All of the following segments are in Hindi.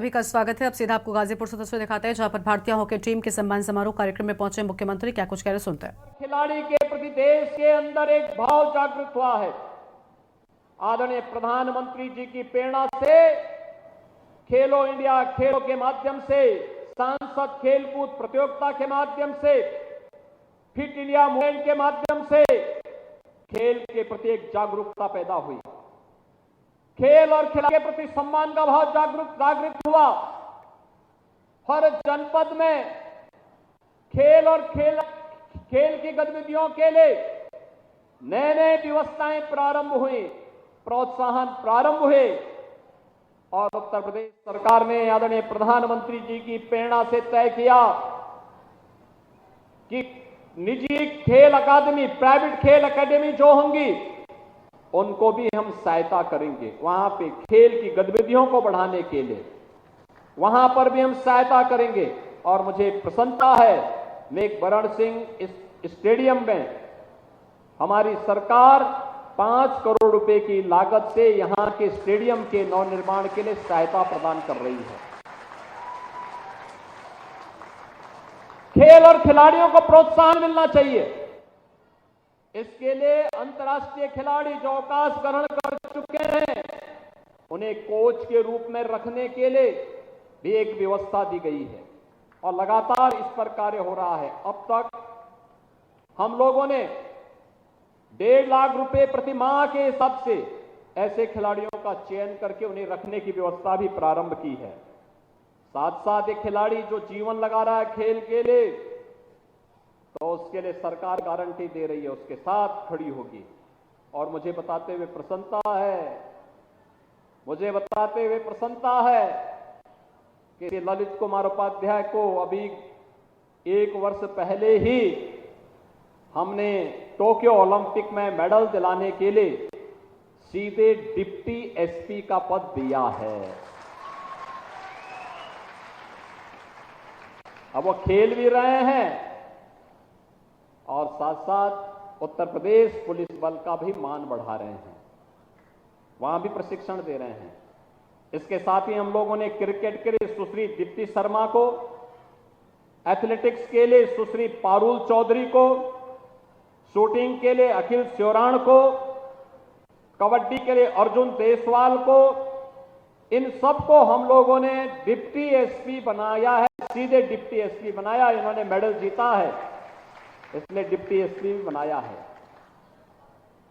सभी का स्वागत है। अब सीधा आपको गाजीपुर से तस्वीर दिखाते हैं, जहां पर भारतीय हॉकी टीम के सम्मान समारोह कार्यक्रम में पहुंचे मुख्यमंत्री क्या कुछ कह रहे सुनते हैं। खिलाड़ी के प्रति देश के अंदर एक भाव जागृत हुआ है। आदरणीय प्रधानमंत्री जी की प्रेरणा से खेलो इंडिया खेलों के माध्यम से, सांसद खेलकूद प्रतियोगिता के माध्यम से, फिट इंडिया मूवमेंट के माध्यम से खेल के प्रति एक जागरूकता पैदा हुई। खेल और खिलाड़ी के प्रति सम्मान का भाव जागृत हुआ। हर जनपद में खेल और खेल की गतिविधियों के लिए नए नए व्यवस्थाएं प्रारंभ हुई, प्रोत्साहन प्रारंभ हुए और उत्तर प्रदेश सरकार ने आदरणीय प्रधानमंत्री जी की प्रेरणा से तय किया कि निजी खेल अकादमी, प्राइवेट खेल एकेडमी जो होंगी उनको भी हम सहायता करेंगे। वहां पे खेल की गतिविधियों को बढ़ाने के लिए वहां पर भी हम सहायता करेंगे। और मुझे प्रसन्नता है, मेघ बरण सिंह स्टेडियम में हमारी सरकार 5 करोड़ रुपए की लागत से यहां के स्टेडियम के नवनिर्माण के लिए सहायता प्रदान कर रही है। खेल और खिलाड़ियों को प्रोत्साहन मिलना चाहिए। इसके लिए अंतर्राष्ट्रीय खिलाड़ी जो अवकाश ग्रहण कर चुके हैं उन्हें कोच के रूप में रखने के लिए भी एक व्यवस्था दी गई है और लगातार इस पर कार्य हो रहा है। अब तक हम लोगों ने 1.5 लाख रुपए प्रति माह के हिसाब से ऐसे खिलाड़ियों का चयन करके उन्हें रखने की व्यवस्था भी प्रारंभ की है। साथ साथ एक खिलाड़ी जो जीवन लगा रहा है खेल के लिए, तो उसके लिए सरकार गारंटी दे रही है, उसके साथ खड़ी होगी। और मुझे बताते हुए प्रसन्नता है कि ललित कुमार उपाध्याय को अभी 1 वर्ष पहले ही हमने टोक्यो ओलंपिक में मेडल दिलाने के लिए सीधे डिप्टी एसपी का पद दिया है। अब वो खेल भी रहे हैं और साथ साथ उत्तर प्रदेश पुलिस बल का भी मान बढ़ा रहे हैं, वहां भी प्रशिक्षण दे रहे हैं। इसके साथ ही हम लोगों ने क्रिकेट के लिए सुश्री दीप्ति शर्मा को, एथलेटिक्स के लिए सुश्री पारुल चौधरी को, शूटिंग के लिए अखिल स्योराण को, कबड्डी के लिए अर्जुन देसवाल को, इन सबको हम लोगों ने डिप्टी एसपी बनाया है, सीधे डिप्टी एसपी बनाया। इन्होंने मेडल जीता है इसलिए डिप्टी एसपी भी बनाया है।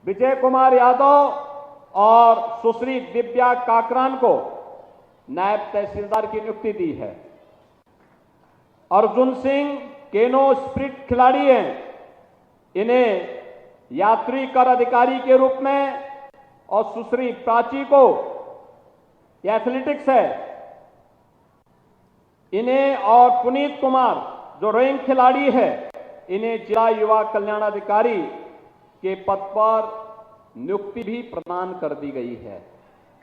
विजय कुमार यादव और सुश्री दिव्या काकरान को नायब तहसीलदार की नियुक्ति दी है। अर्जुन सिंह केनो स्प्रिट खिलाड़ी हैं, इन्हें यात्री कर अधिकारी के रूप में, और सुश्री प्राची को यह एथलेटिक्स है, इन्हें, और पुनीत कुमार जो रोइंग खिलाड़ी है, इन्हें जिला युवा कल्याण अधिकारी के पद पर नियुक्ति भी प्रदान कर दी गई है।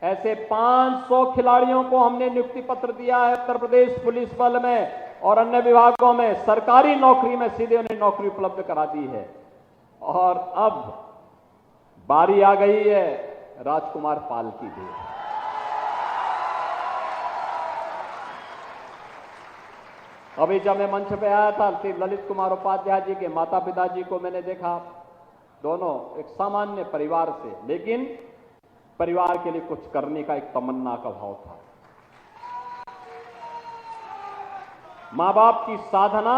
ऐसे 500 खिलाड़ियों को हमने नियुक्ति पत्र दिया है उत्तर प्रदेश पुलिस बल में और अन्य विभागों में, सरकारी नौकरी में सीधे उन्हें नौकरी उपलब्ध करा दी है। और अब बारी आ गई है राजकुमार पाल की भी। अभी जब मैं मंच पे आया था, ललित कुमार उपाध्याय जी के माता पिता जी को मैंने देखा, दोनों एक सामान्य परिवार से, लेकिन परिवार के लिए कुछ करने का एक तमन्ना का भाव था। मां बाप की साधना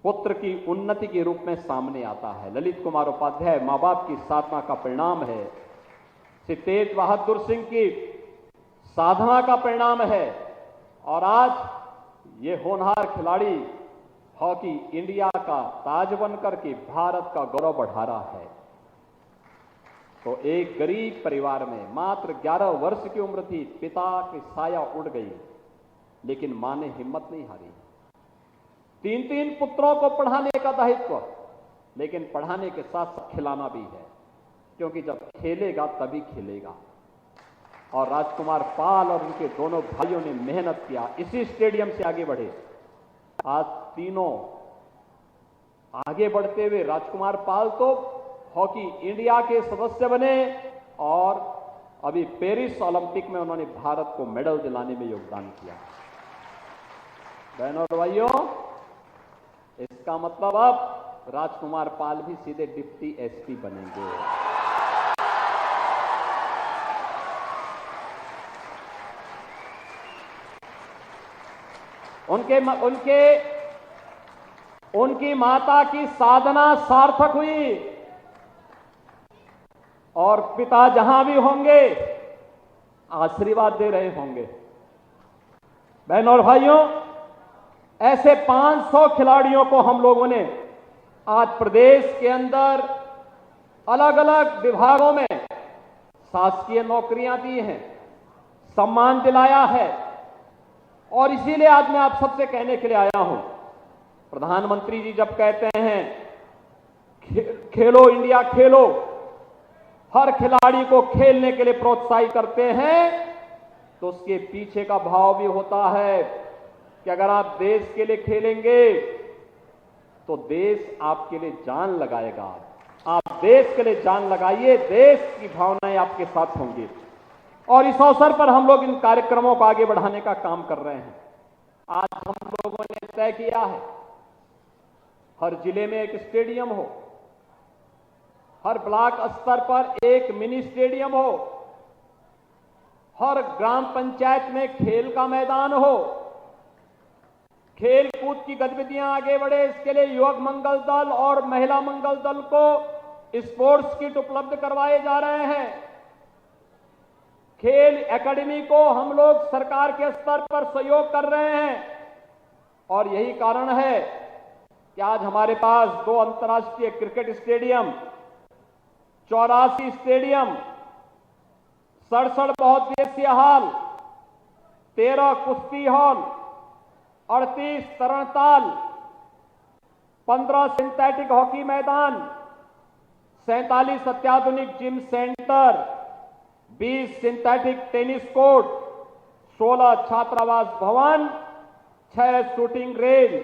पुत्र की उन्नति के रूप में सामने आता है। ललित कुमार उपाध्याय मां बाप की साधना का परिणाम है, श्री तेज बहादुर सिंह की साधना का परिणाम है, और आज ये होनहार खिलाड़ी हॉकी इंडिया का ताज बनकर के भारत का गौरव बढ़ा रहा है। तो एक गरीब परिवार में मात्र 11 वर्ष की उम्र थी, पिता की साया उड़ गई, लेकिन मां ने हिम्मत नहीं हारी। 3 पुत्रों को पढ़ाने का दायित्व, लेकिन पढ़ाने के साथ साथ खिलाना भी है, क्योंकि जब खेलेगा तभी खिलेगा। और राजकुमार पाल और उनके दोनों भाइयों ने मेहनत किया, इसी स्टेडियम से आगे बढ़े। आज तीनों आगे बढ़ते हुए राजकुमार पाल तो हॉकी इंडिया के सदस्य बने और अभी पेरिस ओलंपिक में उन्होंने भारत को मेडल दिलाने में योगदान किया। बहनों और भाइयों, इसका मतलब अब राजकुमार पाल भी सीधे डिप्टी एसपी बनेंगे। उनकी माता की साधना सार्थक हुई और पिता जहां भी होंगे आशीर्वाद दे रहे होंगे। बहनों और भाइयों, ऐसे 500 खिलाड़ियों को हम लोगों ने आज प्रदेश के अंदर अलग अलग विभागों में शासकीय नौकरियां दी हैं, सम्मान दिलाया है। और इसीलिए आज मैं आप सबसे कहने के लिए आया हूं, प्रधानमंत्री जी जब कहते हैं खेलो इंडिया खेलो, हर खिलाड़ी को खेलने के लिए प्रोत्साहित करते हैं, तो उसके पीछे का भाव भी होता है कि अगर आप देश के लिए खेलेंगे तो देश आपके लिए जान लगाएगा। आप देश के लिए जान लगाइए, देश की भावनाएं आपके साथ होंगी। और इस अवसर पर हम लोग इन कार्यक्रमों को आगे बढ़ाने का काम कर रहे हैं। आज हम लोगों ने तय किया है हर जिले में एक स्टेडियम हो, हर ब्लॉक स्तर पर एक मिनी स्टेडियम हो, हर ग्राम पंचायत में खेल का मैदान हो, खेल कूद की गतिविधियां आगे बढ़े। इसके लिए युवक मंगल दल और महिला मंगल दल को स्पोर्ट्स किट उपलब्ध करवाए जा रहे हैं। खेल एकेडमी को हम लोग सरकार के स्तर पर सहयोग कर रहे हैं और यही कारण है कि आज हमारे पास 2 अंतर्राष्ट्रीय क्रिकेट स्टेडियम, 84 स्टेडियम, 67 बहुउद्देशीय हॉल, 13 कुश्ती हॉल, 38 तरणताल, 15 सिंथेटिक हॉकी मैदान, 47 अत्याधुनिक gym centre, 20 synthetic tennis court, 16 छात्रावास भवन, 6 shooting range,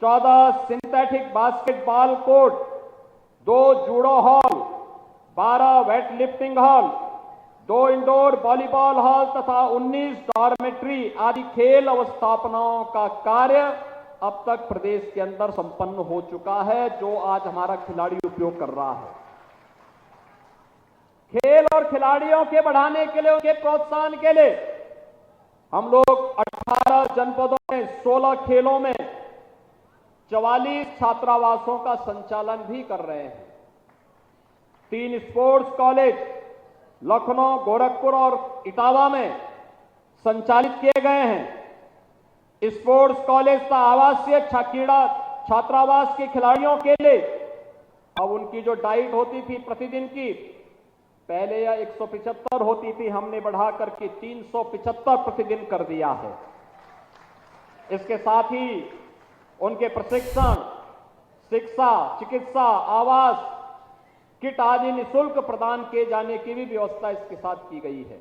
14 synthetic basketball court, 2 judo hall, 12 weight lifting hall, 2 indoor volleyball hall तथा 19 डॉर्मेट्री आदि खेल अवस्थापनाओं का कार्य अब तक प्रदेश के अंदर संपन्न हो चुका है, जो आज हमारा खिलाड़ी उपयोग कर रहा है। खेल और खिलाड़ियों के बढ़ाने के लिए, उनके प्रोत्साहन के लिए हम लोग 18 जनपदों में 16 खेलों में 44 छात्रावासों का संचालन भी कर रहे हैं। 3 स्पोर्ट्स कॉलेज लखनऊ, गोरखपुर और इटावा में संचालित किए गए हैं। स्पोर्ट्स कॉलेज का आवासीय क्रीड़ा छात्रावास के खिलाड़ियों के लिए अब उनकी जो डाइट होती थी प्रतिदिन की, पहले यह 175 होती थी, हमने बढ़ा करके 375 प्रतिदिन कर दिया है। इसके साथ ही उनके प्रशिक्षण, शिक्षा, चिकित्सा, आवास, किट आदि निःशुल्क प्रदान किए जाने की भी व्यवस्था इसके साथ की गई है।